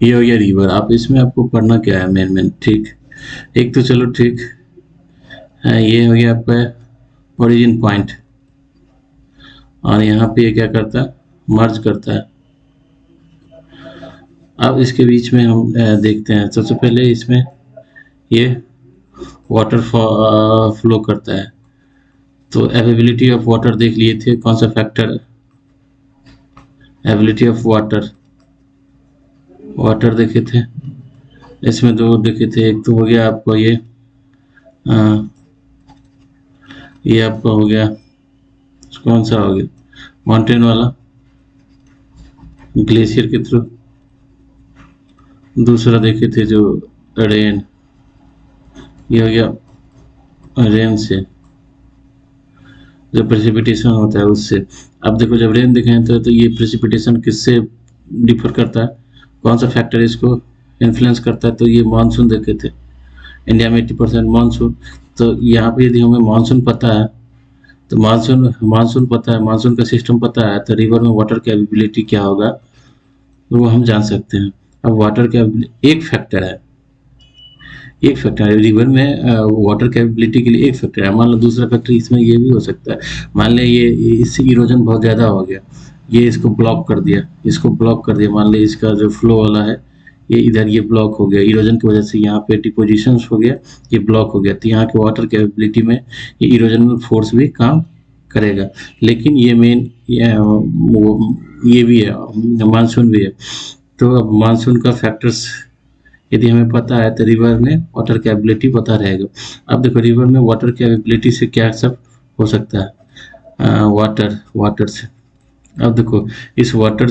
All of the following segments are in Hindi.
ये हो गया रिवर। आप इसमें आपको पढ़ना क्या है मेन ठीक। एक तो चलो ठीक है, ये हो गया आपका ओरिजिन पॉइंट, और यहाँ पे ये क्या करता है, मर्ज करता है। अब इसके बीच में हम देखते हैं, सबसे पहले इसमें ये वाटर फ्लो करता है। तो अवेबिलिटी ऑफ वाटर देख लिए थे, कौन सा factor, ability of water, water देखे थे। इसमें दो देखे थे, एक तो हो गया आपको ये आपका हो गया, कौन सा हो गया, माउंटेन वाला, ग्लेशियर के थ्रू। दूसरा देखे थे जो रेन, ये हो गया रेन से, जो प्रेसिपिटेशन होता है उससे। अब देखो जब रेन देखे हैं तो ये प्रेसिपिटेशन किससे डिफर करता है, कौन सा फैक्टर इसको इन्फ्लुएंस करता है, तो ये मानसून देखे थे। इंडिया में 80% मानसून। तो यहाँ पे यदि हमें मानसून पता है, तो मानसून पता है, मानसून का सिस्टम पता है, तो रिवर में वाटर कैपेबिलिटी क्या होगा तो वो हम जान सकते हैं। अब वाटर कैपेबिलिटी एक फैक्टर है रिवर में, वाटर कैपेबिलिटी के लिए एक फैक्टर है। मान लो दूसरा फैक्टर इसमें ये भी हो सकता है, मान लें ये इससे इरोजन बहुत ज़्यादा हो गया, ये इसको ब्लॉक कर दिया, मान लें इसका जो फ्लो वाला है ये इधर ये ब्लॉक हो गया, इरोजन की वजह से यहाँ पे डिपोजिशन हो गया, ये ब्लॉक हो गया, तो यहाँ के वाटर कैपेबिलिटी में ये इरोजनल फोर्स भी काम करेगा। लेकिन ये मेन ये भी है, मानसून भी है। तो अब मानसून का फैक्टर्स यदि हमें पता है तो रिवर में वाटर कैपेबिलिटी पता रहेगा। अब देखो रिवर में वाटर कैपेबिलिटी से क्या सब हो सकता है, वाटर से। अब देखो इस वाटर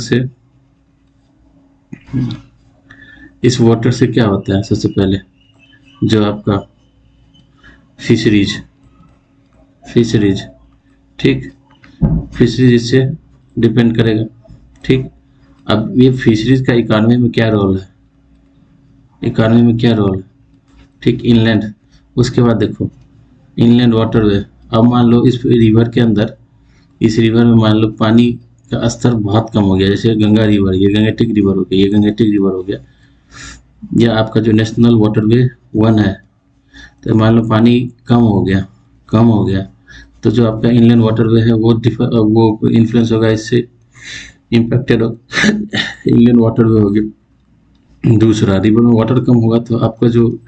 से क्या होता है, सबसे पहले जो आपका फिशरीज ठीक, फिशरीज इससे डिपेंड करेगा ठीक। अब ये फिशरीज का इकोनॉमी में क्या रोल है, ठीक, इनलैंड। उसके बाद देखो इनलैंड वाटरवे। अब मान लो इस रिवर के अंदर, इस रिवर में मान लो पानी का स्तर बहुत कम हो गया, जैसे गंगा रिवर, ये गंगेटिक रिवर हो गया, या आपका जो नेशनल वाटरवे 1 है, तो मान लो पानी कम हो गया, तो जो आपका इनलैंड वाटरवे है वो इन्फ्लुएंस होगा, इससे इम्पैक्टेड हो इनलैंड वाटरवे हो गया। दूसरा, रिवर में वाटर कम होगा तो आपका जो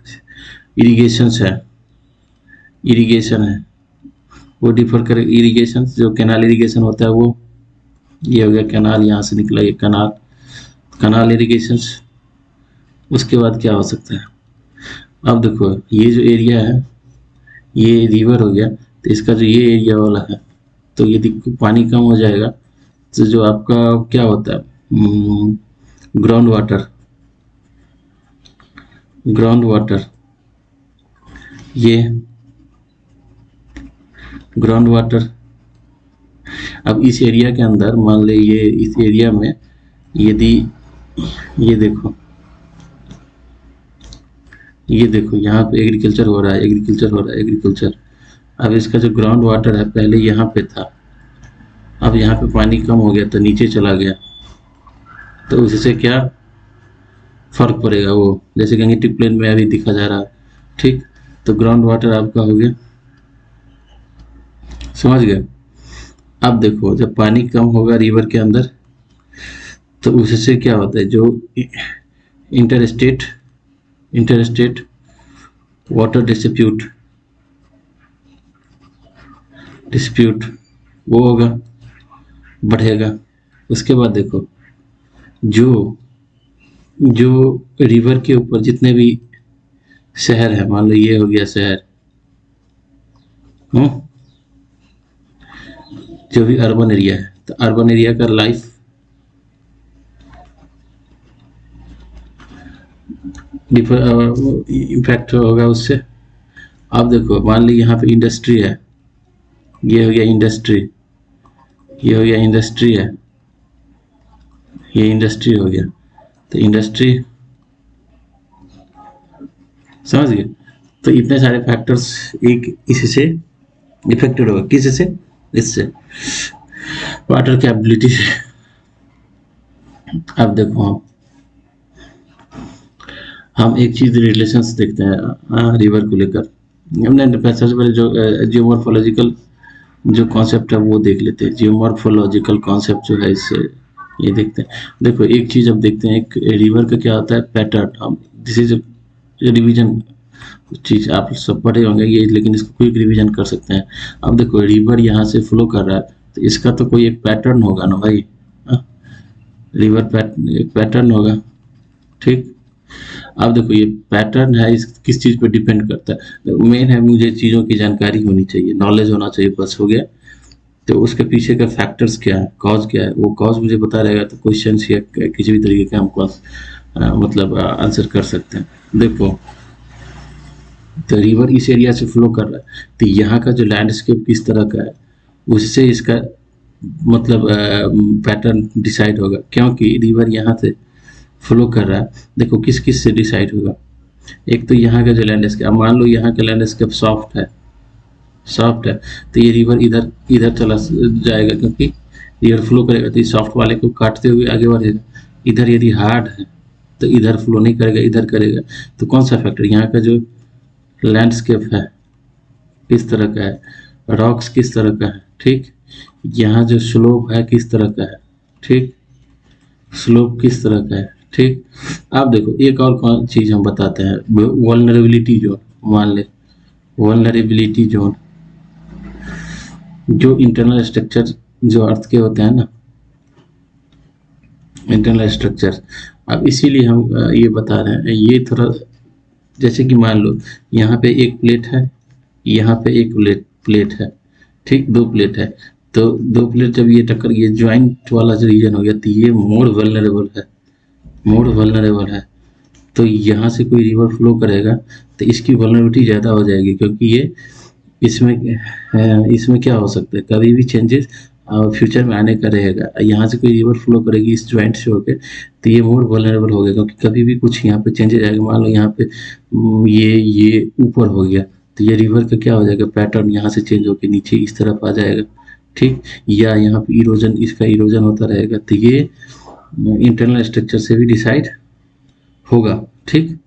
इरिगेशन है वो डिफर करे। इरिगेशन जो कैनाल इरिगेशन होता है वो, ये हो गया कैनाल, यहाँ से निकला ये कनाल इरिगेशन। उसके बाद क्या हो सकता है, अब देखो ये जो एरिया है ये रिवर हो गया, तो इसका जो ये एरिया वाला है, तो यदि पानी कम हो जाएगा तो जो आपका क्या होता है, ग्राउंड वाटर, ये ग्राउंड वाटर। अब इस एरिया के अंदर मान ले ये इस एरिया में यदि ये देखो यहाँ पे एग्रीकल्चर हो रहा है। अब इसका जो ग्राउंड वाटर है पहले यहाँ पे था, अब यहाँ पे पानी कम हो गया तो नीचे चला गया, तो उससे क्या फर्क पड़ेगा, वो जैसे गंगेटिक प्लेन में अभी दिखा जा रहा है ठीक। तो ग्राउंड वाटर आपका हो गया, समझ गए। अब देखो जब पानी कम होगा रिवर के अंदर तो उससे क्या होता है, जो इंटरस्टेट वाटर डिस्प्यूट वो होगा, बढ़ेगा। उसके बाद देखो जो रिवर के ऊपर जितने भी शहर है, मान लो ये हो गया शहर, जो भी अर्बन एरिया है, तो अर्बन एरिया का लाइफ इम्पैक्ट होगा उससे। अब देखो मान ली यहाँ पे इंडस्ट्री है, ये हो गया इंडस्ट्री है, ये इंडस्ट्री हो गया, तो इंडस्ट्री, समझ गए। तो इतने सारे फैक्टर्स एक इससे इफेक्टेड होगा, किससे, इससे वाटर कैपेबिलिटी से। अब देखो हम एक चीज रिलेशंस देखते हैं रिवर को लेकर। हमने सबसे पहले जो जियोमॉर्फोलॉजिकल जो कॉन्सेप्ट है वो देख लेते हैं। जियोमॉर्फोलॉजिकल कॉन्सेप्ट जो है इससे ये देखते हैं। देखो एक चीज अब देखते हैं, एक रिवर का क्या होता है पैटर्न। हम दिस इज रिवीजन चीज आप सब पढ़े होंगे ये, लेकिन इसको क्विक रिवीजन कर सकते हैं। अब देखो रिवर यहाँ से फ्लो कर रहा है तो इसका तो कोई एक पैटर्न होगा ना भाई। रिवर एक पैटर्न होगा, ठीक। अब देखो ये पैटर्न है, इस किस चीज पे डिपेंड करता है। मेन है मुझे चीजों की जानकारी होनी चाहिए, नॉलेज होना चाहिए, बस हो गया। तो उसके पीछे का फैक्टर्स क्या है, कॉज क्या है, वो कॉज मुझे पता रहेगा तो क्वेश्चन या किसी भी तरीके का हम मतलब आंसर कर सकते हैं। देखो तो रिवर इस एरिया से फ्लो कर रहा है तो यहाँ का जो लैंडस्केप किस तरह का है उससे इसका मतलब पैटर्न डिसाइड होगा, क्योंकि रिवर यहाँ से फ्लो कर रहा है। देखो किस किस से डिसाइड होगा, एक तो यहाँ का जो लैंडस्केप, अब मान लो यहाँ का लैंडस्केप सॉफ्ट है, सॉफ्ट है तो ये रिवर इधर इधर चला जाएगा, क्योंकि रिवर फ्लो करेगा तो ये सॉफ्ट वाले को काटते हुए आगे बढ़ेगा। इधर यदि हार्ड है तो इधर फ्लो नहीं करेगा, इधर करेगा। तो कौन सा फैक्टर, यहाँ का जो लैंडस्केप है किस तरह का है, रॉक्स किस तरह का है, ठीक। यहाँ जो स्लोप है किस तरह का है, ठीक, स्लोप किस तरह का है, ठीक। अब देखो एक और कौन चीज हम बताते हैं, वल्नरेबिलिटी जोन। मान ले वल्नरेबिलिटी जोन, जो इंटरनल स्ट्रक्चर जो अर्थ के होते हैं ना, इंटरनल स्ट्रक्चर। अब इसीलिए हम ये बता रहे हैं, ये थोड़ा जैसे कि मान लो यहाँ पे एक प्लेट है, यहाँ पे एक प्लेट है, ठीक, दो प्लेट है। तो दो प्लेट जब ये टक्कर, ये ज्वाइंट वाला जो रीजन हो गया तो ये मोर वल्नरेबल है, मोर वल्नरेबल है। तो यहाँ से कोई रिवर फ्लो करेगा तो इसकी वल्नरेबिलिटी ज़्यादा हो जाएगी, क्योंकि ये इसमें क्या हो सकता है, कभी भी चेंजेस फ्यूचर में आने का रहेगा। यहाँ से कोई रिवर फ्लो करेगी इस ज्वाइंट से होकर तो ये मोर वल्नरेबल हो गया, क्योंकि कभी भी कुछ यहाँ पे चेंजेस आएगा। मान लो यहाँ पे ये ऊपर हो गया तो ये रिवर का क्या हो जाएगा, पैटर्न यहाँ से चेंज होकर नीचे इस तरफ आ जाएगा, ठीक। या यहाँ पे इरोजन, इसका इरोजन होता रहेगा तो ये इंटरनल स्ट्रक्चर से भी डिसाइड होगा, ठीक।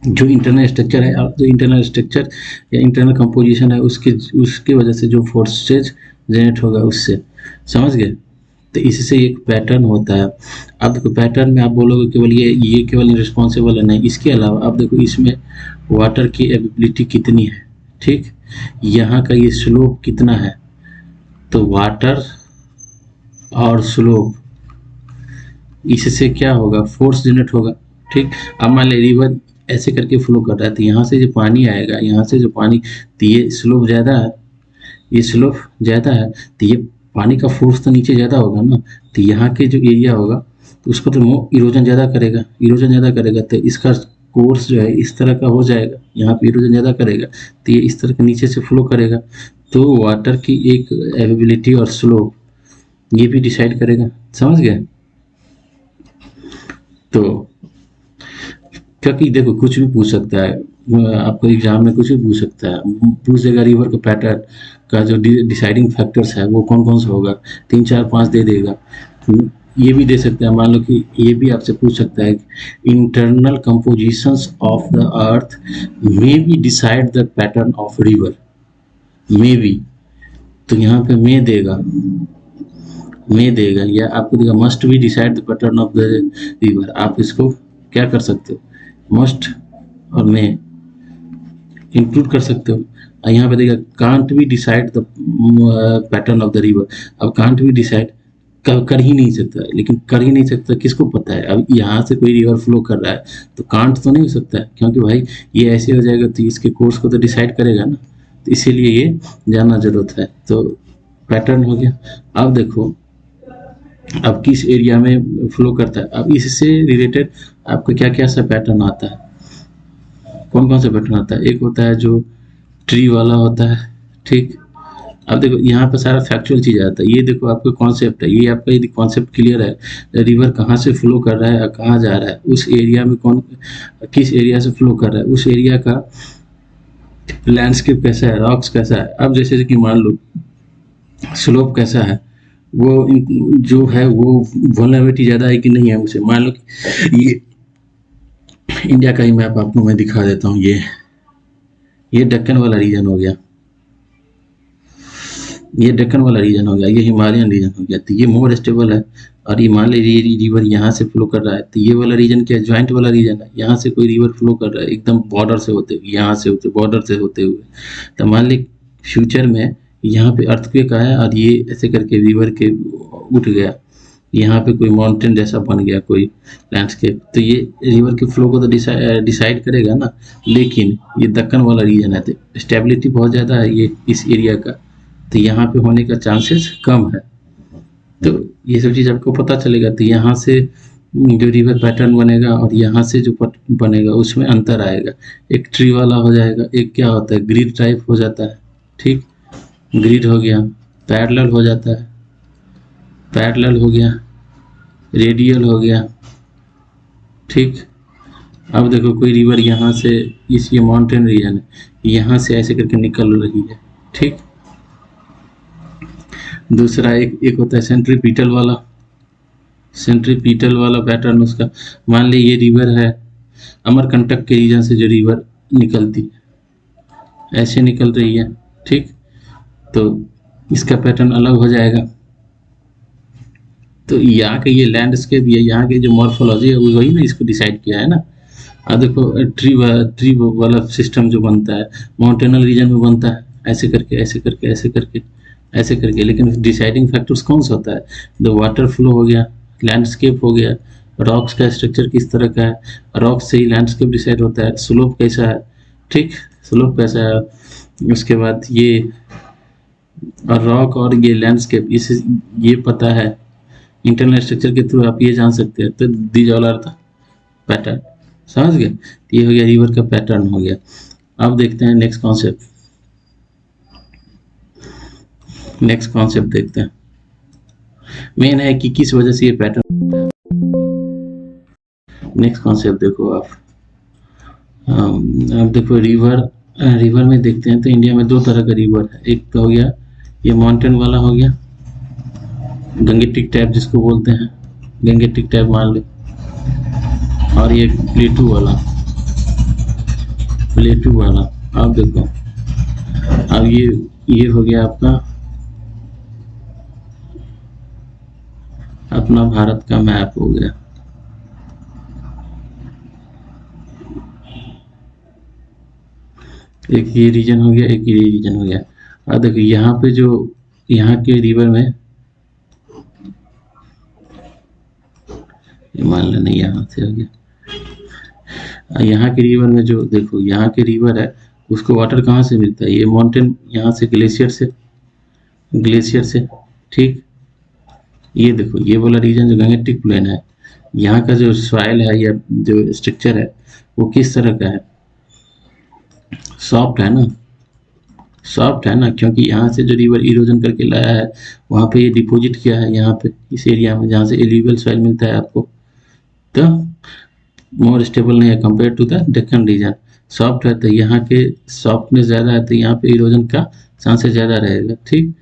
जो इंटरनल स्ट्रक्चर है, जो इंटरनल स्ट्रक्चर या इंटरनल कंपोजिशन है उसके वजह से जो फोर्सेज जनरेट होगा उससे, समझ गए। तो इससे एक पैटर्न होता है। अब देखो पैटर्न में आप बोलोगे केवल ये केवल रिस्पॉन्सिबल है, नहीं, इसके अलावा आप देखो इसमें वाटर की एबिलिटी कितनी है, ठीक, यहाँ का ये स्लोप कितना है। तो वाटर और स्लोप, इससे क्या होगा, फोर्स जनरेट होगा, ठीक। अब मान लीजिए रिवर ऐसे करके फ्लो कर रहा है तो यहाँ से जो पानी आएगा, यहाँ से जो पानी, तो ये स्लोप ज़्यादा है, ये स्लोप ज़्यादा है तो ये पानी का फोर्स तो नीचे ज़्यादा होगा ना। तो यहाँ के जो एरिया होगा तो उसको तो इरोजन ज़्यादा करेगा, इरोजन ज़्यादा करेगा तो इसका कोर्स जो है इस तरह का हो जाएगा, यहाँ पे इरोजन ज़्यादा करेगा तो ये इस तरह के नीचे से फ्लो करेगा। तो वाटर की एक एबिलिटी और स्लोप ये भी डिसाइड करेगा, समझ गए। तो क्योंकि देखो कुछ भी पूछ सकता है, आपको एग्जाम में कुछ भी पूछ सकता है, पूछ देगा रिवर के पैटर्न का जो डिसाइडिंग फैक्टर्स है वो कौन कौन सा होगा, 3 4 5 दे देगा। ये भी दे सकते हैं, मान लो कि ये भी आपसे पूछ सकता है internal compositions of the earth may be decide the pattern of river, may be. तो यहाँ पे मे देगा या आपको देगा must be decide the pattern of the river. आप इसको क्या कर सकते हो, मस्ट और मे इंक्लूड कर सकते हो। यहाँ पे देगा can't be decide the pattern of the river. अब कांट बी डिसाइड कर ही नहीं सकता, लेकिन कर ही नहीं सकता किसको पता है। अब यहाँ से कोई रिवर फ्लो कर रहा है तो कांट तो नहीं हो सकता है, क्योंकि भाई ये ऐसे हो जाएगा तो इसके कोर्स को तो डिसाइड करेगा ना, तो इसीलिए ये जानना जरूरत है। तो पैटर्न हो गया। अब देखो अब किस एरिया में फ्लो करता है, अब इससे रिलेटेड आपको क्या क्या सा पैटर्न आता है, कौन कौन सा पैटर्न आता है। एक होता है जो ट्री वाला होता है, ठीक। अब देखो यहाँ पर सारा फैक्चुअल चीज आता है। ये देखो आपका कॉन्सेप्ट है, ये आपका यदि कॉन्सेप्ट क्लियर है, रिवर कहाँ से फ्लो कर रहा है और कहाँ जा रहा है, उस एरिया में किस एरिया से फ्लो कर रहा है, उस एरिया का लैंडस्केप कैसा है, रॉक्स कैसा है। अब जैसे कि मान लो स्लोप कैसा है, वो जो है वो वल्नरेबिलिटी ज़्यादा है कि नहीं है उसे। मान लो कि इंडिया का ही मैप आपको मैं दिखा देता हूँ। ये दक्कन वाला रीजन हो गया, ये दक्कन वाला रीजन हो गया, ये हिमालयन रीजन हो गया। तो ये मोर स्टेबल है और हिमालय रिवर यहाँ से फ्लो कर रहा है। तो ये वाला रीजन क्या है, ज्वाइंट वाला रीजन है। यहाँ से कोई रिवर फ्लो कर रहा है एकदम बॉर्डर से होते हुए, यहाँ से होते बॉर्डर से होते हुए। तो मान ली फ्यूचर में यहाँ पे अर्थक्वेक आया और ये ऐसे करके रिवर के उठ गया, यहाँ पे कोई माउंटेन जैसा बन गया, कोई लैंडस्केप, तो ये रिवर के फ्लो को तो डिसाइड करेगा ना। लेकिन ये दक्कन वाला रीजन है तो स्टेबिलिटी बहुत ज़्यादा है ये इस एरिया का, तो यहाँ पे होने का चांसेस कम है। तो ये सब चीज़ आपको पता चलेगा। तो यहाँ से जो रिवर पैटर्न बनेगा और यहाँ से जो बनेगा उसमें अंतर आएगा। एक ट्री वाला हो जाएगा, एक क्या होता है ग्रिड टाइप हो जाता है। ठीक, ग्रिड हो गया, पैरेलल हो जाता है, पैरेलल हो गया, रेडियल हो गया। ठीक, अब देखो कोई रिवर यहाँ से, इस ये माउंटेन रीजन है, यहाँ से ऐसे करके निकल रही है। ठीक, दूसरा एक होता है सेंट्रीपिटल वाला, सेंट्रीपिटल वाला पैटर्न उसका। मान ली ये रिवर है, अमरकंटक के रीजन से जो रिवर निकलती है ऐसे निकल रही है। ठीक, तो इसका पैटर्न अलग हो जाएगा। तो यहाँ के ये लैंडस्केप, ये यहाँ के जो मॉर्फोलॉजी है वही ना इसको डिसाइड किया है ना। अब देखो ट्री वाला सिस्टम जो बनता है माउंटेनल रीजन में बनता है, ऐसे करके ऐसे करके ऐसे करके ऐसे करके। लेकिन डिसाइडिंग फैक्टर्स कौन सा होता है, द वाटर फ्लो हो गया, लैंडस्केप हो गया, रॉक्स का स्ट्रक्चर किस तरह का है, रॉक्स से ही लैंडस्केप डिसाइड होता है, स्लोप कैसा है। ठीक, स्लोप कैसा है, उसके बाद ये और रॉक और ये लैंडस्केप, इसे ये पता है इंटरनल स्ट्रक्चर के थ्रू आप ये जान सकते हैं। तो these all are the pattern, समझ गए। ये हो गया रिवर का पैटर्न हो गया। अब देखते हैं नेक्स्ट कॉन्सेप्ट, नेक्स्ट कॉन्सेप्ट देखते हैं। मेन है कि किस वजह से ये पैटर्न। नेक्स्ट कॉन्सेप्ट देखो आप, अब देखो रिवर में देखते हैं तो इंडिया में दो तरह का रिवर है। एक तो हो गया ये माउंटेन वाला हो गया, गंगेटिक टाइप जिसको बोलते हैं, गंगेटिक टाइप मान ले, और ये प्लेटू वाला, प्लेटू वाला। आप देखो अब ये हो गया आपका अपना भारत का मैप हो गया। एक ये रीजन हो गया, एक ये रीजन हो गया। अब देखो यहाँ पे जो यहाँ के रिवर में मान लेना यहाँ से हो गया, यहाँ के रिवर में जो देखो यहाँ के रिवर है उसको वाटर कहाँ से मिलता है, ये माउंटेन यहाँ से ग्लेशियर से, ग्लेशियर से। ठीक, ये देखो ये वाला रीजन जो गंगेटिक प्लेन है, यहाँ का जो सॉइल है या जो स्ट्रक्चर है वो किस तरह का है, सॉफ्ट है ना, सॉफ्ट है ना, क्योंकि यहाँ से जो रिवर इरोजन करके लाया है वहाँ पे ये डिपॉजिट किया है यहाँ पे इस एरिया में जहाँ से एल्यूवियल सॉइल मिलता है आपको। तो मोर स्टेबल नहीं है compare to the Deccan region, soft है तो यहाँ के सॉफ्टनेस ज़्यादा है तो यहाँ पे इरोजन का चांसेस ज़्यादा रहेगा। ठीक,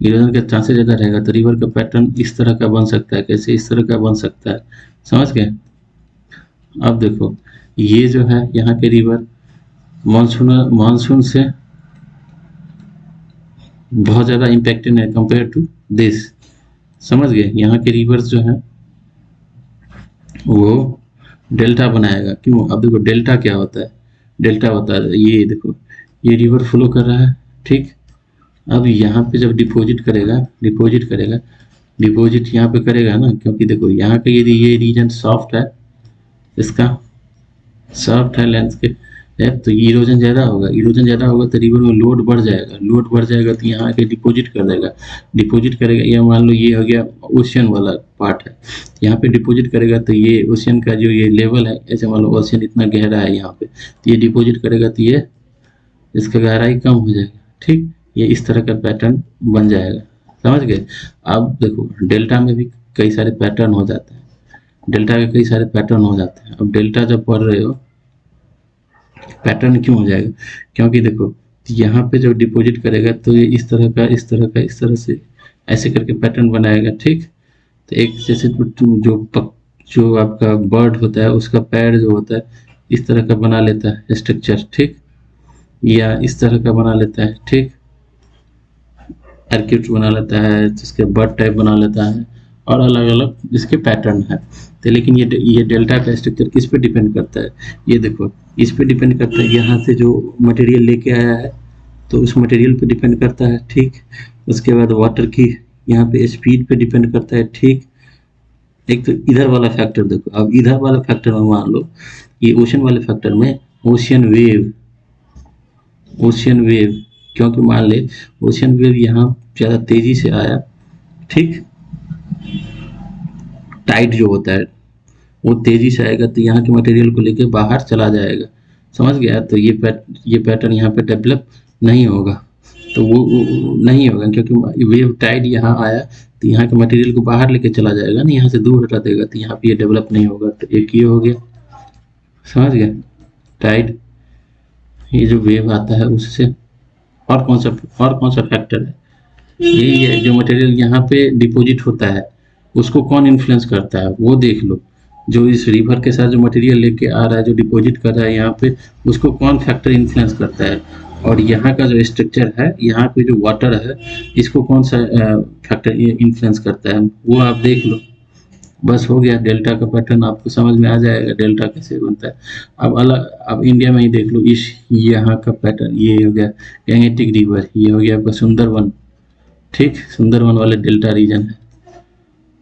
इरोजन का चांसेस ज़्यादा रहेगा तो रिवर का पैटर्न इस तरह का बन सकता है। कैसे इस तरह का बन सकता है, समझ गए। अब देखो ये जो है यहाँ के रिवर मानसून से बहुत ज़्यादा इम्पैक्टेड है कंपेयर टू दिस, समझ गए। यहाँ के रिवर्स जो है वो डेल्टा बनाएगा। क्यों, अब देखो डेल्टा क्या होता है, डेल्टा होता है ये देखो ये रिवर फ्लो कर रहा है। ठीक, अब यहाँ पे जब डिपॉजिट करेगा डिपॉजिट यहाँ पे करेगा ना, क्योंकि देखो यहाँ का यदि ये रीजन सॉफ्ट है, इसका सॉफ्ट है लैंडस्केप है, तो इरोजन ज़्यादा होगा, इरोजन ज़्यादा होगा तो रिवर में लोड बढ़ जाएगा, लोड बढ़ जाएगा तो यहाँ आके डिपॉजिट कर देगा, डिपॉजिट करेगा। या मान लो ये हो गया ओशियन वाला पार्ट है, यहाँ पे डिपॉजिट करेगा तो ये ओशियन का जो ये लेवल है, ऐसे मान लो ओशियन इतना गहरा है यहाँ पे, तो ये डिपॉजिट करेगा तो ये इसका गहराई कम हो जाएगा। ठीक, ये इस तरह का पैटर्न बन जाएगा, समझ गए। अब देखो डेल्टा में भी कई सारे पैटर्न हो जाते हैं, डेल्टा के कई सारे पैटर्न हो जाते हैं। अब डेल्टा जब पढ़ रहे हो पैटर्न क्यों हो जाएगा, क्योंकि देखो यहाँ पे जब डिपॉजिट करेगा तो ये इस तरह का इस तरह का इस तरह से ऐसे करके पैटर्न बनाएगा। ठीक, तो एक जैसे जो आपका बर्ड होता है उसका पैर जो होता है इस तरह का बना लेता है स्ट्रक्चर, ठीक, या इस तरह का बना लेता है, ठीक, सर्किट बना लेता है, जिसके बर्ड टाइप बना लेता है, और अलग अलग इसके पैटर्न है। तो लेकिन ये डेल्टा का स्ट्रक्चर किस पे डिपेंड करता है, ये देखो इस पे डिपेंड करता है, यहाँ से जो मटेरियल लेके आया है तो उस मटेरियल पे डिपेंड करता है, ठीक। उसके बाद वाटर की यहाँ पे स्पीड पे डिपेंड करता है, ठीक। एक तो इधर वाला फैक्टर देखो, अब इधर वाला फैक्टर में मान लो ये ओशन वाले फैक्टर में ओशियन वेव, क्योंकि मान ले ओशियन वेव यहाँ ज़्यादा तेजी से आया, ठीक, टाइड जो होता है वो तेजी से आएगा तो यहाँ के मटेरियल को लेके बाहर चला जाएगा, समझ गया। तो ये पैटर्न यहाँ पे डेवलप नहीं होगा, तो वो नहीं होगा क्योंकि वेव टाइड यहाँ आया तो यहाँ के मटेरियल को बाहर लेके चला जाएगा ना, यहाँ से दूर हटा देगा, तो यहाँ पे ये डेवलप नहीं होगा। तो एक ये हो गया, समझ गया, टाइड, ये जो वेव आता है उससे। और कौन सा फैक्टर है, यही है जो मटेरियल यहाँ पे डिपॉजिट होता है उसको कौन इन्फ्लुएंस करता है वो देख लो। जो इस रिवर के साथ जो मटेरियल लेके आ रहा है, जो डिपॉजिट कर रहा है यहाँ पे, उसको कौन फैक्टर इन्फ्लुएंस करता है। और यहाँ का जो स्ट्रक्चर है, यहाँ पे जो वाटर है, इसको कौन सा फैक्टर इन्फ्लुएंस करता है वो आप देख लो। बस हो गया, डेल्टा का पैटर्न आपको समझ में आ जाएगा, डेल्टा कैसे बनता है। अब इंडिया में ही देख लो, इस यहाँ का पैटर्न ये हो गया गंगेटिक रिवर, ये हो गया आपका सुंदरवन, ठीक, सुंदरवन वाले डेल्टा रीजन है,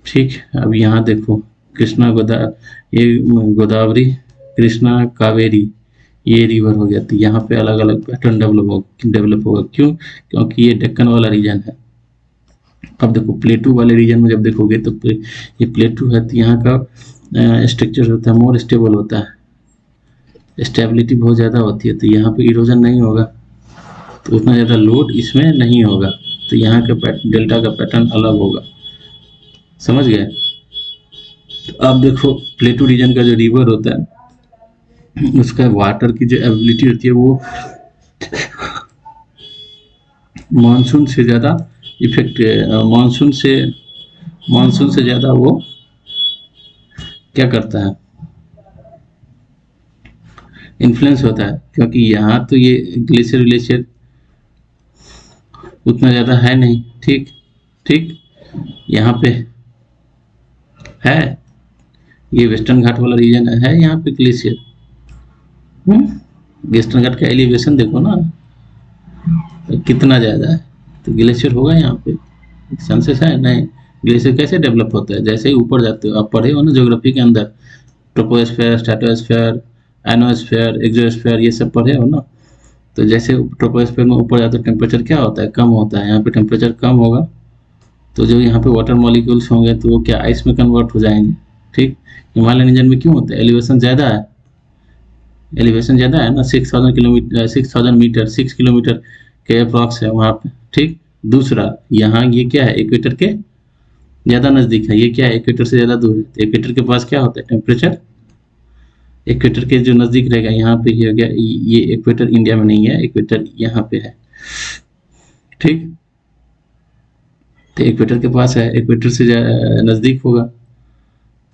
ठीक। अब यहाँ देखो कृष्णा ये गोदावरी, कृष्णा, कावेरी, ये रिवर हो गया। तो यहाँ पे अलग अलग पैटर्न डेवलप होगा, क्यों, क्योंकि ये डेक्कन वाला रीजन है। अब देखो प्लेटू वाले रीजन में जब देखोगे तो ये प्लेटू है तो यहाँ का स्ट्रक्चर होता है मोर स्टेबल होता है, स्टेबिलिटी बहुत ज़्यादा होती है, तो यहाँ पे इरोजन नहीं होगा, तो उतना ज़्यादा लोड इसमें नहीं होगा, तो यहाँ का डेल्टा का पैटर्न अलग होगा, समझ गए। तो अब देखो प्लेटू रीजन का जो रिवर होता है उसका वाटर की जो एबिलिटी होती है वो मानसून से ज़्यादा इफेक्ट, मानसून से ज़्यादा वो क्या करता है, इन्फ्लुएंस होता है, क्योंकि यहाँ तो ये ग्लेशियर उतना ज़्यादा है नहीं, ठीक, यहाँ पे है, ये वेस्टर्न घाट वाला रीजन है, यहाँ पे ग्लेशियर, वेस्टर्न घाट का एलिवेशन देखो ना कितना ज़्यादा है, तो ग्लेशियर होगा यहाँ पे, चांसेस है नहीं। ग्लेशियर कैसे डेवलप होता है, जैसे ही ऊपर जाते हो, आप पढ़े हो ना ज्योग्राफी के अंदर, ट्रोपोस्फेयर, स्ट्रेटोस्फेयर, एनोस्फेयर, एक्सोस्फेयर, ये सब पढ़े हो ना। तो जैसे ट्रोपोस्फेयर में ऊपर जाते हो टेम्परेचर क्या होता है, कम होता है, यहाँ पे टेम्परेचर कम होगा तो जो यहाँ पे वाटर मॉलिक्यूल्स होंगे तो वो क्या आइस में कन्वर्ट हो जाएंगे, ठीक। हिमालयन रीजन में क्यों होता है, एलिवेशन ज़्यादा है, ना, 6,000 मीटर, 6 किलोमीटर के अप्रॉक्स है वहाँ पे, ठीक। दूसरा यहाँ ये क्या है, इक्वेटर के ज़्यादा नज़दीक है, ये क्या है, इक्वेटर से ज़्यादा दूर है, तो इक्वेटर के पास क्या होता है, टेम्परेचर इक्वेटर के जो नज़दीक रहेगा, यहाँ पे ये हो गया, ये इक्वेटर इंडिया में नहीं है, इक्वेटर यहाँ पे है, ठीक। तो इक्वेटर के पास है, इक्वेटर से नज़दीक होगा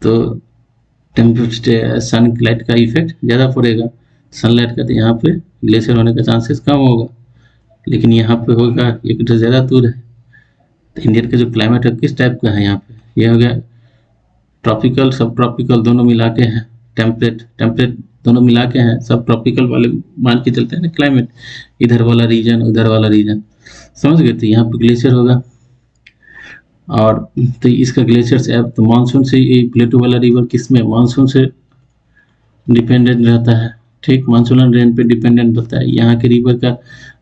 तो टेम्परेचर सनलाइट का इफेक्ट ज़्यादा पड़ेगा, सनलाइट का, तो यहाँ पे ग्लेशियर होने का चांसेस कम होगा, लेकिन यहाँ पे होगा इक्वेटर ज़्यादा दूर है। तो इंडिया का जो क्लाइमेट है किस टाइप का है, यहाँ पे ये हो गया ट्रॉपिकल, सब ट्रॉपिकल दोनों मिला के हैं, टेम्परेट दोनों मिला के हैं, सब ट्रॉपिकल वाले मान के चलते हैं ना क्लाइमेट, इधर वाला रीजन उधर वाला रीजन, समझ गए। तो यहाँ पे ग्लेशियर होगा, और तो इसका ग्लेशियर से अब तो मानसून से ये प्लेटू वाला रिवर किस में, मानसून से डिपेंडेंट रहता है, ठीक, मानसून रेन पे डिपेंडेंट रहता है। यहाँ के रिवर का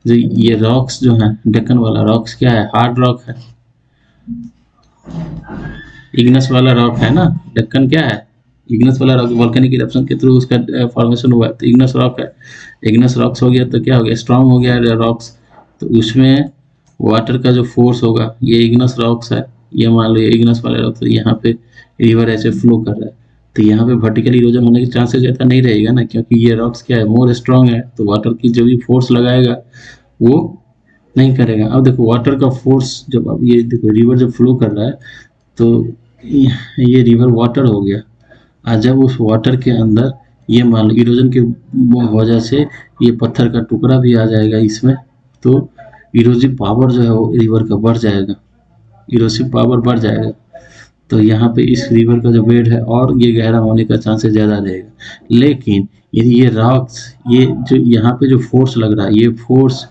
जो ये रॉक्स जो है, डेक्कन वाला रॉक्स क्या है, हार्ड रॉक है, इग्नस वाला रॉक है ना, डेक्कन क्या है, इग्नस वाला रॉक, वोल्केनिक इरप्शन के थ्रू उसका फॉर्मेशन हुआ है, तो इग्नस रॉक है, इग्नस रॉक्स हो गया तो क्या हो गया, स्ट्रॉन्ग हो गया रॉक्स, तो उसमें वाटर का जो फोर्स होगा, ये इग्नस रॉक्स है, ये मान लो ये इग्नस वाले रॉक्स, तो यहाँ पे रिवर ऐसे फ्लो कर रहा है, तो यहाँ पे वर्टिकल इरोजन होने के चांसेस ज़्यादा नहीं रहेगा ना, क्योंकि ये रॉक्स क्या है, मोर स्ट्रॉन्ग है, तो वाटर की जो भी फोर्स लगाएगा वो नहीं करेगा। अब देखो वाटर का फोर्स, जब अब ये देखो रिवर जब फ्लो कर रहा है तो ये रिवर वाटर हो गया, और जब उस वाटर के अंदर ये मान लो इरोजन की वजह से ये पत्थर का टुकड़ा भी आ जाएगा इसमें, तो इरोजिव पावर जो है वो रिवर का बढ़ जाएगा, इरोसिव पावर बढ़ जाएगा। तो यहाँ पे इस रिवर का जो बेड है और ये गहरा होने का चांसेस ज़्यादा रहेगा। लेकिन ये रॉक्स, ये जो यहाँ पे जो फोर्स लग रहा है, ये फोर्स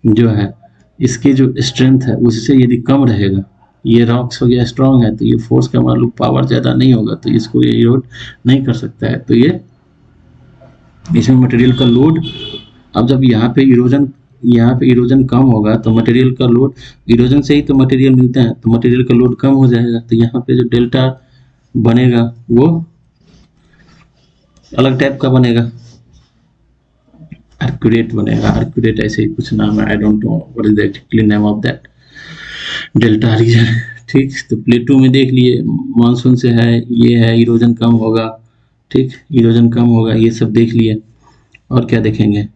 जो है इसकी जो स्ट्रेंथ है उससे यदि कम रहेगा, ये रॉक्स हो गया स्ट्रांग है, तो ये फोर्स का मान लो पावर ज़्यादा नहीं होगा, तो इसको ये इरोड नहीं कर सकता है। तो ये इसमें मटेरियल का लोड, अब जब यहाँ पे इरोजन कम होगा तो मटेरियल का लोड, इरोजन से ही तो मटेरियल मिलते हैं, तो मटेरियल का लोड कम हो जाएगा, तो यहाँ पे जो डेल्टा बनेगा वो अलग टाइप का बनेगा, आर्क्यूरेट बनेगा, आर्क्यूरेट ऐसे ही कुछ नाम है, I don't know what is the actually name of that delta region. ठीक, तो प्लेटो में देख लिए मानसून से है, ये है इरोजन कम होगा, ठीक, इरोजन कम होगा, ये सब देख लिए। और क्या देखेंगे,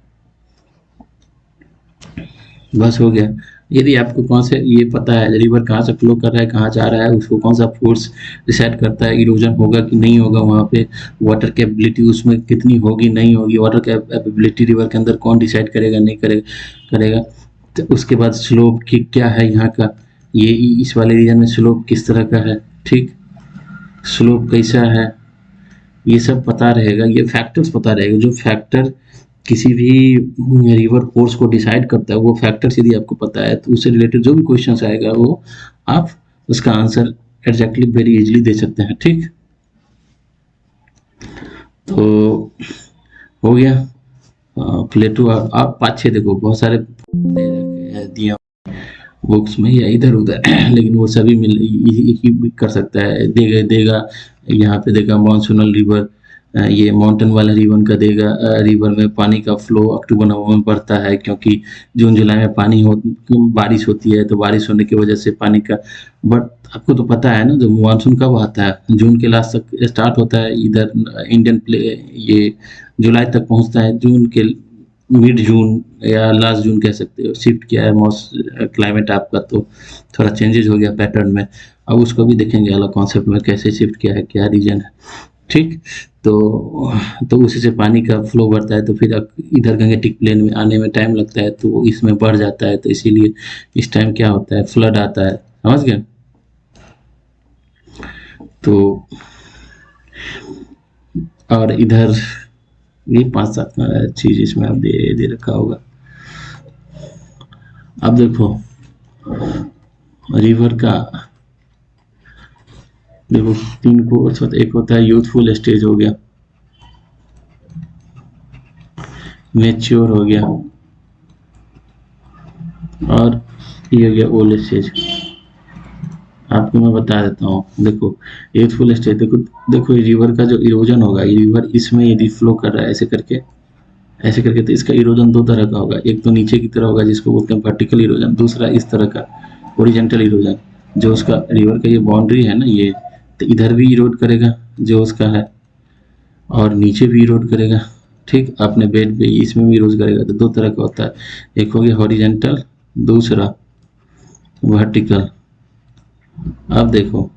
बस हो गया। यदि आपको कौन से ये पता है रिवर कहाँ से फ्लो कर रहा है, कहाँ जा रहा है, उसको कौन सा फोर्स डिसाइड करता है इरोजन होगा कि नहीं होगा, वहाँ पे वाटर कैपेबिलिटी उसमें कितनी होगी नहीं होगी, वाटर कैपेबिलिटी रिवर के अंदर कौन डिसाइड करेगा नहीं करेगा। तो उसके बाद स्लोप की क्या है यहाँ का, ये इस वाले रीजन में स्लोप किस तरह का है, ठीक, स्लोप कैसा है, ये सब पता रहेगा, ये फैक्टर्स पता रहेगा। जो फैक्टर किसी भी रिवर कोर्स को डिसाइड करता है, वो फैक्टर्स यदि आपको पता है तो उससे रिलेटेड जो भी क्वेश्चन आएगा वो आप उसका आंसर एग्जैक्टली वेरी इजीली दे सकते हैं। ठीक, तो हो गया प्लेटो। आप पाछे देखो बहुत सारे दिया बुक्स में या इधर उधर लेकिन वो सभी मिल ही कर सकता है, देगा देगा यहाँ पे देगा मानसूनल रिवर, ये माउंटेन वाला रिवर का देगा, रिवर में पानी का फ्लो अक्टूबर नवंबर में बढ़ता है, क्योंकि जून जुलाई में बारिश होती है, तो बारिश होने की वजह से पानी का, बट आपको तो पता है ना जो मानसून कब आता है, जून के लास्ट तक स्टार्ट होता है, इधर इंडियन प्ले ये जुलाई तक पहुंचता है, जून के मिड जून या लास्ट जून कह सकते हो। शिफ्ट किया है क्लाइमेट आपका, तो थोड़ा चेंजेस हो गया पैटर्न में, अब उसको भी देखेंगे अलग कॉन्सेप्ट में कैसे शिफ्ट किया है, क्या रीजन है। ठीक, तो उसी से पानी का फ्लो बढ़ता है, तो फिर इधर गंगेटिक प्लेन में आने में टाइम लगता है, तो इसमें बढ़ जाता है, तो इसीलिए इस टाइम क्या होता है, फ्लड आता है, समझ गए। तो और इधर ये 5-7 चीज इसमें अब दे रखा होगा। अब देखो रिवर का, देखो 3 कोर्स होता है, एक होता है यूथफुल स्टेज हो गया, मैच्योर हो गया, और ये हो गया ओल्ड स्टेज। आपको मैं बता देता हूँ, देखो यूथफुल स्टेज, देखो रिवर का जो इरोजन होगा, ये रिवर इसमें यदि फ्लो कर रहा है ऐसे करके, तो इसका इरोजन 2 तरह का होगा, एक तो नीचे की तरह होगा जिसको बोलते हैं वर्टिकल इरोजन, दूसरा इस तरह का ओरिजेंटल इरोजन, जो उसका रिवर का ये बाउंड्री है ना, ये तो इधर भी इरोड करेगा जो उसका है, और नीचे भी इरोड करेगा, ठीक, अपने बेड पे इसमें भी इरोड करेगा। तो 2 तरह का होता है, एक हो गया हॉरिजेंटल, दूसरा वर्टिकल। अब देखो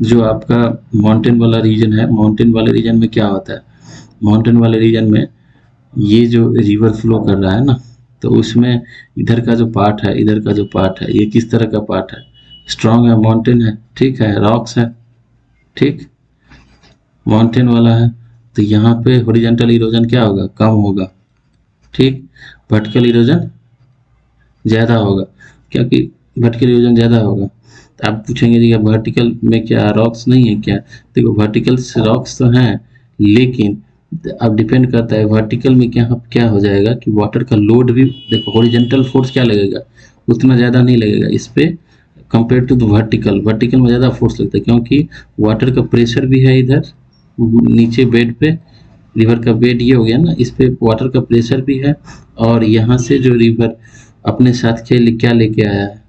जो आपका माउंटेन वाला रीजन है, माउंटेन वाले रीजन में क्या होता है, माउंटेन वाले रीजन में ये जो रिवर फ्लो कर रहा है ना, तो उसमें इधर का जो पार्ट है, इधर का जो पार्ट है, ये किस तरह का पार्ट है, स्ट्रांग है, माउंटेन है, ठीक है, रॉक्स है, ठीक, माउंटेन वाला है, तो यहाँ पे हॉरिजॉन्टल इरोजन क्या होगा, कम होगा, ठीक, वर्टिकल इरोजन ज़्यादा होगा, क्योंकि वर्टिकल इरोजन ज़्यादा होगा। तो आप पूछेंगे जी वर्टिकल में क्या रॉक्स नहीं है क्या, देखो वर्टिकल रॉक्स तो हैं, लेकिन अब डिपेंड करता है वर्टिकल में क्या क्या हो जाएगा कि वाटर का लोड भी, देखो हॉरिजॉन्टल फोर्स क्या लगेगा, उतना ज़्यादा नहीं लगेगा इस पे compare to the vertical, vertical में ज़्यादा फोर्स लगता है, क्योंकि वाटर का प्रेशर भी है इधर नीचे बेड पे, रिवर का बेड ये हो गया ना, इस पे वाटर का प्रेशर भी है, और यहाँ से जो रिवर अपने साथ क्या लेके आया है,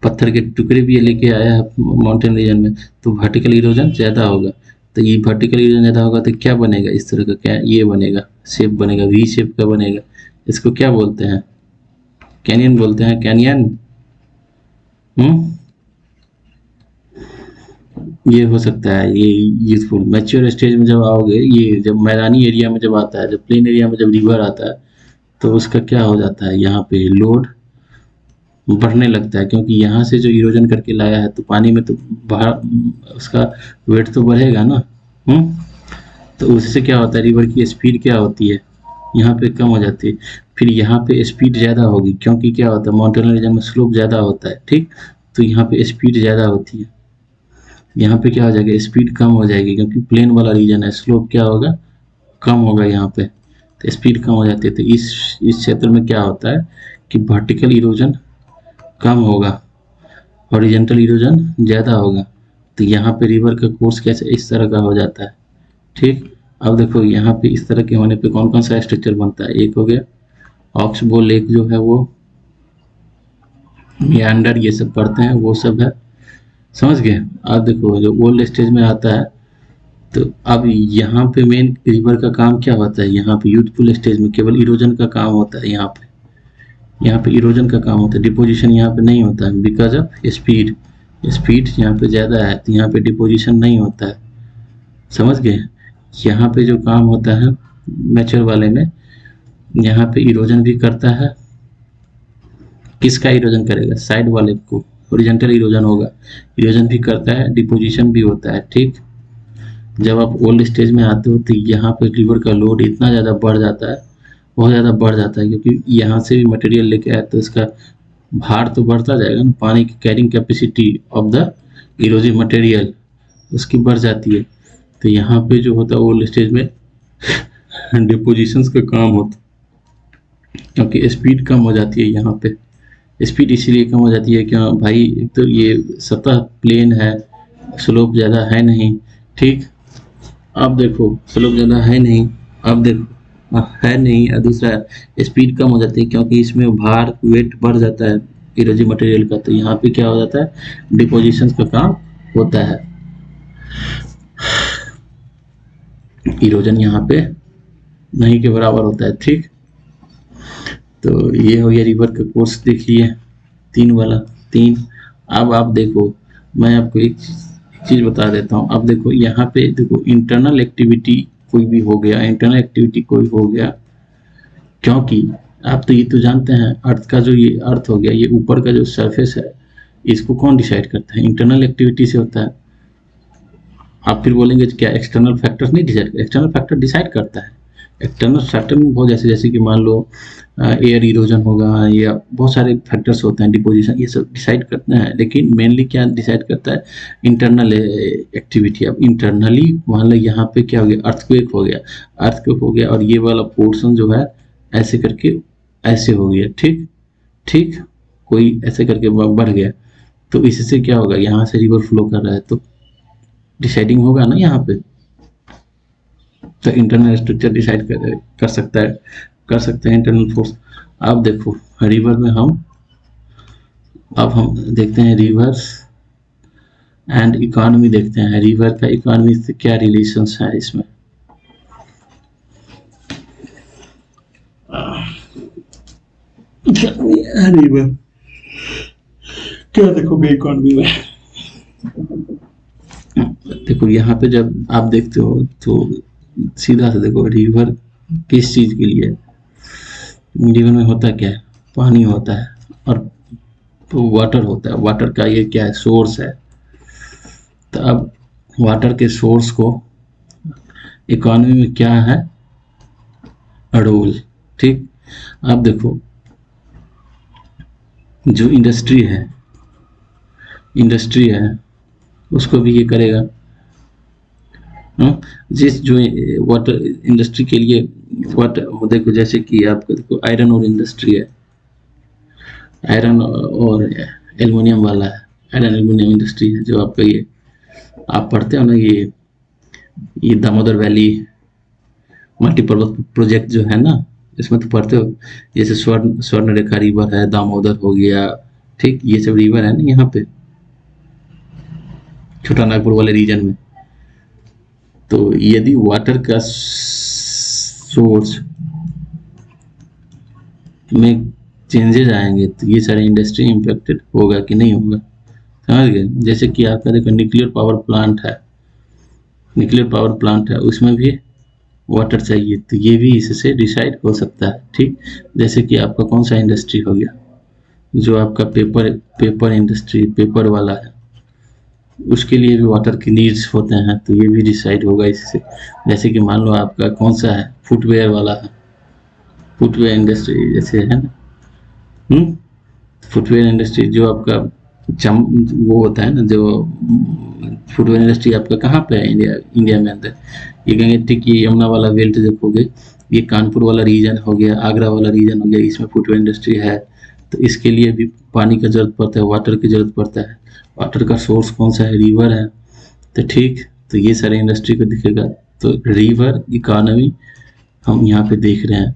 पत्थर के टुकड़े भी ये लेके आया है माउंटेन रीजन में, तो वर्टिकल इरोजन ज़्यादा होगा। तो ये वर्टिकल इरोजन ज़्यादा होगा तो क्या बनेगा, इस तरह का क्या ये बनेगा, शेप बनेगा, वी शेप का बनेगा। इसको क्या बोलते हैं, कैनियन बोलते हैं, कैनियन। ये हो सकता है, ये यूजफुल। मैच्योर स्टेज में जब आओगे, ये जब मैदानी एरिया में जब आता है, जब प्लेन एरिया में जब रिवर आता है, तो उसका क्या हो जाता है, यहाँ पे लोड बढ़ने लगता है, क्योंकि यहाँ से जो इरोजन करके लाया है तो पानी में तो उसका वेट तो बढ़ेगा ना। हम्म। तो उससे क्या होता है, रिवर की स्पीड क्या होती है, यहाँ पे कम हो जाती है। फिर यहाँ पे स्पीड ज़्यादा होगी, क्योंकि क्या होता है, माउंटेन रीजन में स्लोप ज़्यादा होता है, ठीक। तो यहाँ पे स्पीड ज़्यादा होती है। यहाँ पे क्या हो जाएगा, स्पीड कम हो जाएगी, क्योंकि प्लेन वाला रीजन है, स्लोप क्या होगा, कम होगा यहाँ पे, तो स्पीड कम हो जाती है। तो इस क्षेत्र में क्या होता है कि वर्टिकल इरोजन कम होगा, हॉरिजॉन्टल इरोजन ज़्यादा होगा। तो यहाँ पे रिवर का कोर्स कैसे इस तरह का हो जाता है, ठीक। अब देखो यहाँ पे इस तरह के होने पे कौन कौन सा स्ट्रक्चर बनता है, एक हो गया ऑक्सबो लेक जो है वो, मियांडर ये सब पढ़ते हैं वो सब है, समझ गए। अब देखो जो ओल्ड स्टेज में आता है, तो अब यहाँ पे मेन रिवर का काम क्या होता है, यहाँ पे यूथफुल स्टेज में केवल इरोजन का काम होता है। यहाँ पे इरोजन का काम होता है, डिपोजिशन यहाँ पे नहीं होता है, बिकॉज ऑफ स्पीड। स्पीड यहाँ पे ज़्यादा है, तो यहाँ पे डिपोजिशन नहीं होता है, समझ गए। यहाँ पे जो काम होता है मैच्योर वाले में, यहाँ पे इरोजन भी करता है। किसका इरोजन करेगा, साइड वाले को, हॉरिजॉन्टल इरोजन होगा, इरोजन भी करता है, डिपोजिशन भी होता है, ठीक। जब आप ओल्ड स्टेज में आते हो तो यहाँ पे रिवर का लोड इतना ज़्यादा बढ़ जाता है, बहुत ज़्यादा बढ़ जाता है, क्योंकि यहाँ से भी मटेरियल लेके आए तो इसका भार तो बढ़ता जाएगा ना, पानी की carrying capacity of the erosive material उसकी बढ़ जाती है। तो यहाँ पे जो होता है ओल्ड स्टेज में डिपोजिशंस का काम होता है, क्योंकि स्पीड कम हो जाती है यहाँ पे। स्पीड इसीलिए कम हो जाती है क्यों भाई, एक तो ये सतह प्लेन है, स्लोप ज़्यादा है नहीं, ठीक। अब देखो स्लोप ज़्यादा है नहीं, अब देखो है नहीं, और दूसरा स्पीड कम हो जाती है, क्योंकि इसमें भार वेट बढ़ जाता है इरोजिव मटेरियल का। तो यहाँ पे क्या हो जाता है, डिपोजिशन का काम होता है, इरोजन यहाँ पे नहीं के बराबर होता है, ठीक। तो ये हो गया रिवर का कोर्स, देख लिए तीन वाला, तीन। अब आप देखो, मैं आपको एक चीज़ बता देता हूँ। अब देखो यहाँ पे देखो, इंटरनल एक्टिविटी कोई भी हो गया, इंटरनल एक्टिविटी कोई हो गया, क्योंकि आप तो ये तो जानते हैं, अर्थ का जो ये अर्थ हो गया, ये ऊपर का जो सरफेस है, इसको कौन डिसाइड करता है, इंटरनल एक्टिविटी से होता है। आप फिर बोलेंगे क्या एक्सटर्नल फैक्टर्स नहीं डिसाइड, एक्सटर्नल फैक्टर डिसाइड करता है। एक्सटर्नल फैक्टर में बहुत जैसे कि मान लो एयर इरोजन होगा, या बहुत सारे फैक्टर्स होते हैं, डिपोजिशन, ये सब डिसाइड करते हैं। लेकिन मेनली क्या डिसाइड करता है, इंटरनल एक्टिविटी। अब इंटरनली मान लो यहाँ पे क्या हो गया, अर्थक्वेक हो गया, अर्थक्वेक हो गया, और ये वाला पोर्शन जो है ऐसे करके ऐसे हो गया, ठीक ठीक, कोई ऐसे करके बढ़ गया, तो इससे क्या होगा, यहाँ से रिवर फ्लो कर रहा है, तो डिसाइडिंग होगा ना यहाँ पे। तो इंटरनल स्ट्रक्चर डिसाइड कर सकता है, कर सकते हैं इंटरनल फोर्स। अब देखो रिवर में अब हम देखते हैं रिवर्स एंड इकोनॉमी, देखते हैं रिवर का इकोनॉमी से क्या रिलेशंस है इसमें। रिवर क्या देखोगे इकोनॉमी में, देखो यहाँ पे जब आप देखते हो तो सीधा से देखो, रिवर किस चीज के लिए, रिवर में होता क्या है, पानी होता है, और तो वाटर होता है, वाटर का ये क्या है, सोर्स है। तो अब वाटर के सोर्स को इकोनॉमी में क्या है, रोल, ठीक। अब देखो जो इंडस्ट्री है उसको भी ये करेगा, जिस जो वाटर इंडस्ट्री के लिए वाटर, देखो जैसे कि आपको देखो आयरन और इंडस्ट्री है, आयरन और एल्युमिनियम वाला है, आयरन एल्युमिनियम इंडस्ट्री है, जो आपका ये आप पढ़ते हो ना, ये दामोदर वैली मल्टीपर्पज प्रोजेक्ट जो है ना, इसमें तो पढ़ते हो, जैसे स्वर्ण रेखा रिवर है, दामोदर हो गया, ठीक, ये सब रिवर है ना यहाँ पे छोटा नागपुर वाले रीजन में। तो यदि वाटर का सोर्स में चेंजेस आएंगे तो ये सारे इंडस्ट्री इम्पेक्टेड होगा कि नहीं होगा, समझ गए। जैसे कि आपका देखो न्यूक्लियर पावर प्लांट है, न्यूक्लियर पावर प्लांट है, उसमें भी वाटर चाहिए, तो ये भी इससे डिसाइड हो सकता है। ठीक, जैसे कि आपका कौन सा इंडस्ट्री हो गया, जो आपका पेपर पेपर इंडस्ट्री, पेपर वाला है, उसके लिए भी वाटर की नीड्स होते हैं, तो ये भी डिसाइड होगा इससे। जैसे कि मान लो आपका कौन सा है, फुटवेयर वाला है, फुटवेयर इंडस्ट्री जैसे है ना, फुटवेयर इंडस्ट्री जो आपका चम वो होता है ना, जो फुटवेयर इंडस्ट्री आपका कहाँ पे है, इंडिया इंडिया में अंदर, ये कहेंगे ठीक, ये यमुना वाला बेल्ट देखोगे, ये कानपुर वाला रीजन हो गया, आगरा वाला रीजन हो गया, इसमें फुटवेयर इंडस्ट्री है, तो इसके लिए भी पानी का जरूरत पड़ता है, वाटर की जरूरत पड़ता है। वाटर का सोर्स कौन सा है, रिवर है, तो ठीक, तो ये सारे इंडस्ट्री को दिखेगा। तो रिवर इकोनॉमी हम यहाँ पे देख रहे हैं,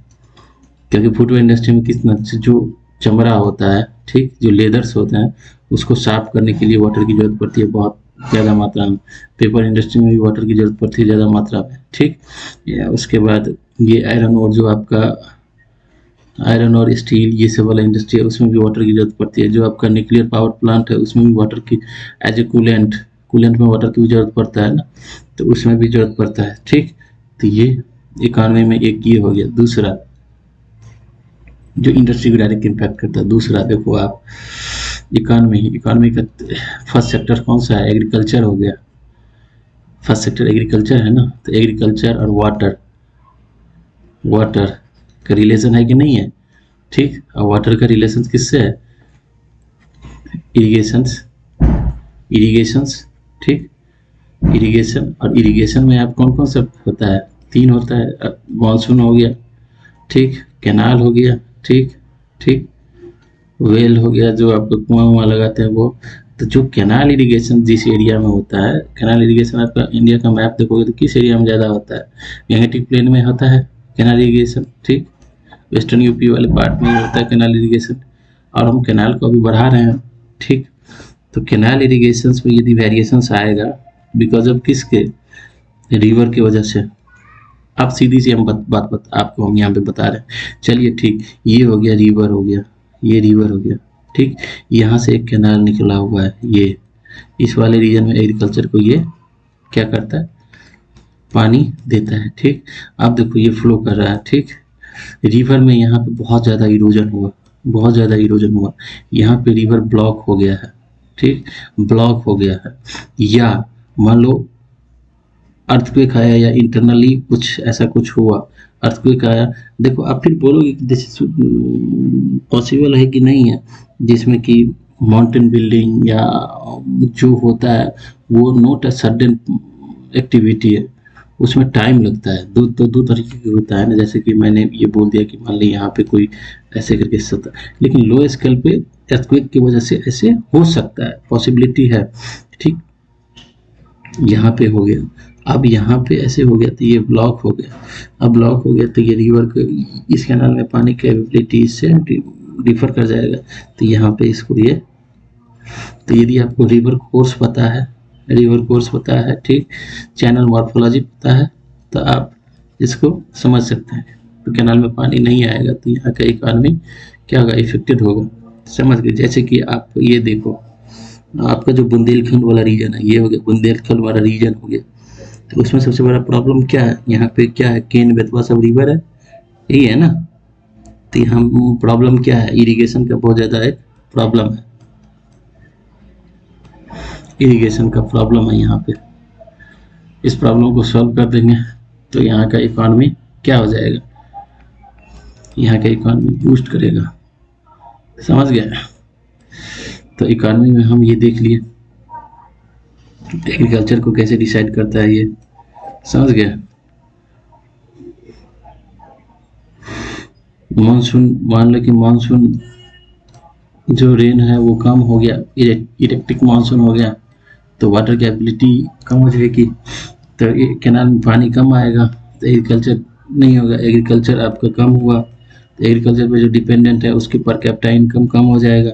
क्योंकि फुटवेयर इंडस्ट्री में कितना जो चमड़ा होता है, ठीक, जो लेदर्स होते हैं, उसको साफ करने के लिए वाटर की जरूरत पड़ती है बहुत ज़्यादा मात्रा में। पेपर इंडस्ट्री में भी वाटर की जरूरत पड़ती है ज़्यादा मात्रा में। ठीक, उसके बाद ये आयरन और जो आपका आयरन और स्टील, ये सब वाला इंडस्ट्री है, उसमें भी वाटर की जरूरत पड़ती है। जो आपका न्यूक्लियर पावर प्लांट है, उसमें भी वाटर की एज ए कूलेंट, कूलेंट में वाटर की भी जरूरत पड़ता है ना, तो उसमें भी जरूरत पड़ता है। ठीक, तो ये इकोनॉमी में एक ये हो गया। दूसरा जो इंडस्ट्री को डायरेक्ट इम्पैक्ट करता है, दूसरा देखो आप इकोनॉमी, इकोनॉमी का फर्स्ट सेक्टर कौन सा है, एग्रीकल्चर हो गया। फर्स्ट सेक्टर एग्रीकल्चर है ना, तो एग्रीकल्चर और वाटर, वाटर का रिलेशन है कि नहीं है। ठीक, और वाटर का रिलेशन किससे है, इरिगेशंस, इरिगेशंस। ठीक, इरिगेशन, और इरिगेशन में आप कौन कौन सा होता है, तीन होता है, मानसून हो गया, ठीक, कैनाल हो गया, ठीक, ठीक, वेल हो गया, जो आपको कुआं वुआं लगाते हैं वो। तो जो कैनाल इरिगेशन जिस एरिया में होता है, कैनाल इरिगेशन आपका इंडिया का मैप देखोगे तो किस एरिया में ज़्यादा होता है, गंगेटिक प्लेन में होता है कैनाल इरिगेशन। ठीक, वेस्टर्न यूपी वाले पार्ट में होता है कैनाल इरिगेशन, और हम कैनाल को अभी बढ़ा रहे हैं। ठीक, तो कैनाल इरिगेशन में यदि वेरिएशंस आएगा बिकॉज ऑफ किसके, रिवर की वजह से। अब सीधी सी हम बात आपको हम यहाँ पे बता रहे हैं। चलिए ठीक, ये हो गया रिवर हो गया, ये रिवर हो गया। ठीक, यहाँ से एक कैनाल निकला हुआ है, ये इस वाले रीजन में एग्रीकल्चर को ये क्या करता है, पानी देता है। ठीक, अब देखो ये फ्लो कर रहा है। ठीक, रिवर में यहाँ पे बहुत ज़्यादा इरोजन हुआ, बहुत ज़्यादा इरोजन हुआ, यहाँ पे रिवर ब्लॉक हो गया है। ठीक, ब्लॉक हो गया है, या मान लो अर्थक्वेक आया, या इंटरनली कुछ ऐसा कुछ हुआ, अर्थक्वेक आया। देखो आप फिर बोलोगे कि दिस पॉसिबल है कि नहीं है, जिसमें कि माउंटेन बिल्डिंग या जो होता है वो नॉट अ सडन एक्टिविटी है, उसमें टाइम लगता है। दो तरीके के होता है ना, जैसे कि मैंने ये बोल दिया कि मान ली यहाँ पे कोई ऐसे करके सता, लेकिन लो स्केल पे अर्थक्वेक की वजह से ऐसे हो सकता है, पॉसिबिलिटी है। ठीक, यहाँ पे हो गया, अब यहाँ पे ऐसे हो गया तो ये ब्लॉक हो गया। अब ब्लॉक हो गया तो ये रिवर को, इस कैनाल में पानी की एबिलिटी इससे डिफर कर जाएगा, तो यहाँ पे इसको ये, तो यदि आपको रिवर कोर्स पता है, रिवर कोर्स पता है, ठीक, चैनल मॉर्फोलॉजी पता है, तो आप इसको समझ सकते हैं। तो कैनाल में पानी नहीं आएगा तो यहाँ का इकोनॉमी क्या होगा, इफेक्टेड होगा। समझ गए। जैसे कि आप ये देखो, आपका जो बुंदेलखंड वाला रीजन है, ये हो गया बुंदेलखंड वाला रीजन हो गया, तो उसमें सबसे बड़ा प्रॉब्लम क्या है, यहाँ पे क्या है, केन बेतवा सब रिवर है, यही है ना। तो यहाँ प्रॉब्लम क्या है, इरिगेशन का बहुत ज़्यादा एक प्रॉब्लम है, इरिगेशन का प्रॉब्लम है यहाँ पे। इस प्रॉब्लम को सॉल्व कर देंगे तो यहाँ का इकोनॉमी क्या हो जाएगा, यहाँ का इकोनॉमी बूस्ट करेगा। समझ गए। तो इकोनॉमी में हम ये देख लिए एग्रीकल्चर को कैसे डिसाइड करता है, ये समझ गए। मानसून, मान लो कि मानसून जो रेन है वो कम हो गया, इरेक्टिक मानसून हो गया, तो वाटर की एबिलिटी कम हो जाएगी, तो कैनाल में पानी कम आएगा, तो एग्रीकल्चर नहीं होगा, एग्रीकल्चर आपका कम हुआ, तो एग्रीकल्चर पे जो डिपेंडेंट है उसकी पर कैपिटा इनकम कम हो जाएगा।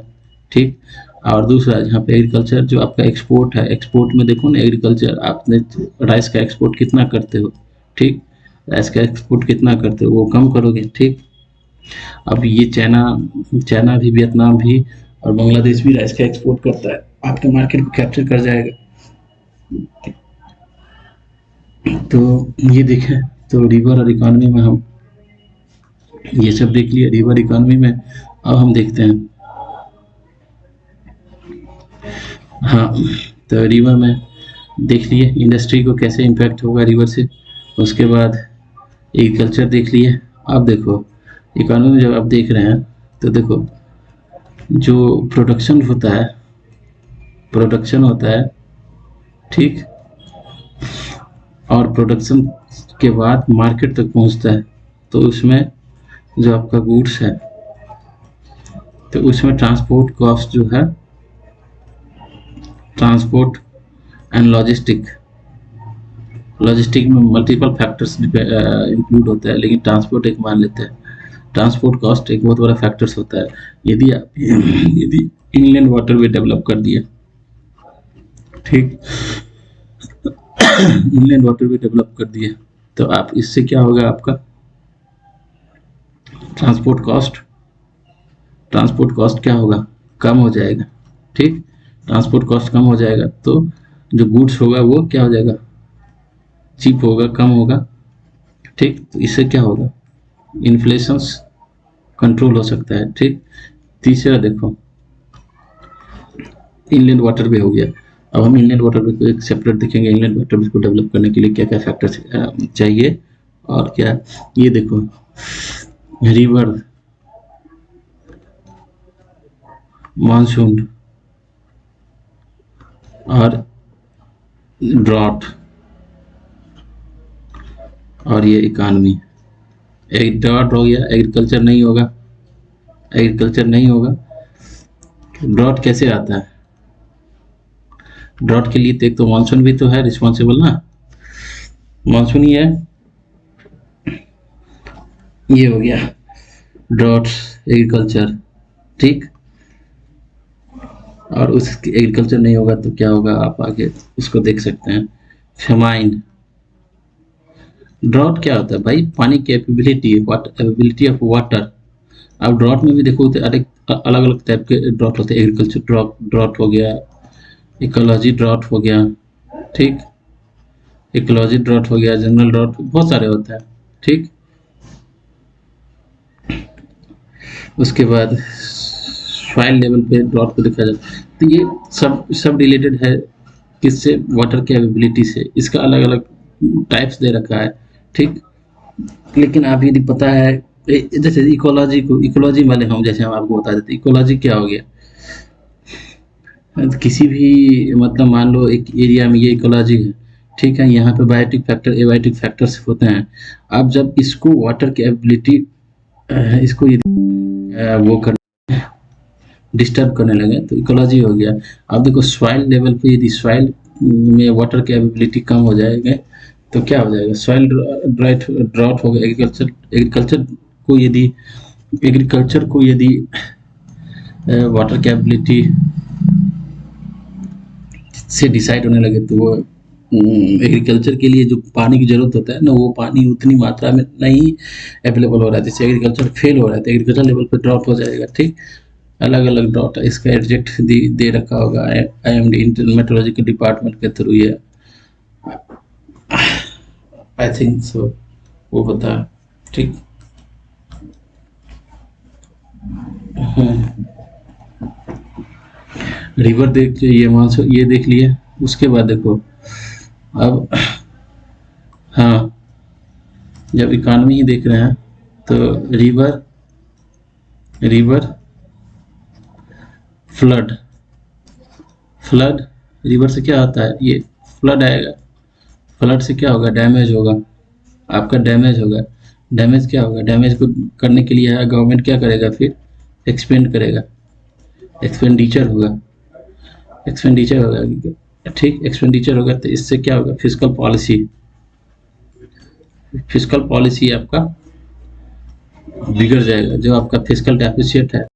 ठीक, और दूसरा जहाँ पे एग्रीकल्चर जो आपका एक्सपोर्ट है, एक्सपोर्ट में देखो ना, एग्रीकल्चर आपने राइस का एक्सपोर्ट कितना करते हो, ठीक, राइस का एक्सपोर्ट कितना करते हो वो कम करोगे। ठीक, अब ये चाइना भी, वियतनाम भी और बांग्लादेश भी राइस का एक्सपोर्ट करता है, आपके मार्केट को कैप्चर कर जाएगा। तो ये देखें, तो रिवर और इकोनॉमी में हम ये सब देख लिया। रिवर इकोनॉमी में अब हम देखते हैं, हाँ, तो रिवर में देख लिए इंडस्ट्री को कैसे इम्पैक्ट होगा रिवर से। उसके बाद एग्रीकल्चर देख लिए। अब देखो इकोनॉमी में जब आप देख रहे हैं तो देखो जो प्रोडक्शन होता है, ठीक, और प्रोडक्शन के बाद मार्केट तक पहुंचता है, तो उसमें जो आपका गुड्स है, तो उसमें ट्रांसपोर्ट कॉस्ट जो है, ट्रांसपोर्ट एंड लॉजिस्टिक में मल्टीपल फैक्टर्स इंक्लूड होता है, लेकिन ट्रांसपोर्ट एक मान लेते हैं। ट्रांसपोर्ट कॉस्ट एक बहुत बड़ा फैक्टर्स होता है। यदि इनलैंड वाटरवे डेवलप कर दिया, ठीक, इनलैंड वाटरवे डेवलप कर दिए, तो आप इससे क्या होगा, आपका ट्रांसपोर्ट कॉस्ट क्या होगा, कम हो जाएगा, ठीक, ट्रांसपोर्ट कॉस्ट कम हो जाएगा, तो जो गुड्स होगा वो क्या हो जाएगा, चीप होगा, कम होगा, ठीक। तो इससे क्या होगा, इन्फ्लेशन कंट्रोल हो सकता है, ठीक। तीसरा देखो इनलैंड वाटरवे हो गया। अब हम इनलैंड वाटरवे को एक सेपरेट देखेंगे। इनलैंड वाटरवे को डेवलप करने के लिए क्या क्या फैक्टर्स चाहिए और क्या, ये देखो रिवर, मानसून और ड्रॉट और ये इकोनॉमी। एक ड्रॉट हो गया, एग्रीकल्चर नहीं होगा। ड्रॉट कैसे आता है, ड्रॉट के लिए तो एक तो मानसून भी तो है रिस्पॉन्सिबल ना, मानसून ही है। ये हो गया ड्रॉट, एग्रीकल्चर, ठीक। और उस एग्रीकल्चर नहीं होगा तो क्या होगा, आप आगे उसको देख सकते हैं। फेमाइन, ड्रॉट क्या होता है भाई, पानी की अवेबिलिटी ऑफ वाटर। अब ड्रॉट में भी देखो अलग अलग टाइप के ड्रॉट होते हैं। एग्रीकल्चर ड्रॉट हो गया, इकोलॉजी ड्रॉट हो गया, ठीक, इकोलॉजी ड्रॉट हो गया, जनरल ड्रॉट, बहुत सारे होता है, ठीक। उसके बाद सॉइल लेवल पे ड्रॉट को देखा जाए तो ये सब रिलेटेड है किससे, वाटर की अवेबिलिटी से। इसका अलग अलग टाइप्स दे रखा है, ठीक। लेकिन आप यदि पता है, जैसे इकोलॉजी वाले हम जैसे हम आपको बता देते, इकोलॉजी क्या हो गया, किसी भी मतलब मान लो एक एरिया में ये इकोलॉजी है, ठीक है, यहाँ पे बायोटिक फैक्टर, एबायोटिक फैक्टर्स होते हैं। अब जब इसको वाटर की एबिलिटी इसको वो कर डिस्टर्ब करने लगे तो इकोलॉजी हो गया। अब देखो सॉइल लेवल पे यदि सॉइल में वाटर की एबिलिटी कम हो जाएगा तो क्या हो जाएगा, सॉइल ड्रॉट हो गया। एग्रीकल्चर को यदि वाटर की एबिलिटी से डिसाइड होने लगे तो वो एग्रीकल्चर के लिए जो पानी की जरूरत होता है ना, वो पानी उतनी मात्रा में नहीं अवेलेबल हो रहा है, जिससे एग्रीकल्चर फेल हो रहा है, तो एग्रीकल्चर लेवल पे ड्रॉट हो जाएगा, ठीक। अलग अलग ड्रॉट है, इसका एग्जैक्ट दे रखा होगा IMD इंडियन मेट्रोलॉजी के डिपार्टमेंट के थ्रू, ये आई थिंक सो वो होता है, ठीक। रिवर देख ये मानसून ये देख लिए। उसके बाद देखो अब, हाँ, जब इकोनॉमी ही देख रहे हैं तो रिवर फ्लड रिवर से क्या होता है, ये फ्लड आएगा, फ्लड से क्या होगा, डैमेज होगा, आपका डैमेज होगा। डैमेज क्या होगा, डैमेज को करने के लिए गवर्नमेंट क्या करेगा, फिर एक्सपेंड करेगा, एक्सपेंडिचर होगा, ठीक, एक्सपेंडिचर होगा। तो इससे क्या होगा, फिस्कल पॉलिसी आपका बिगड़ जाएगा, जो आपका फिस्कल डेफिसिट है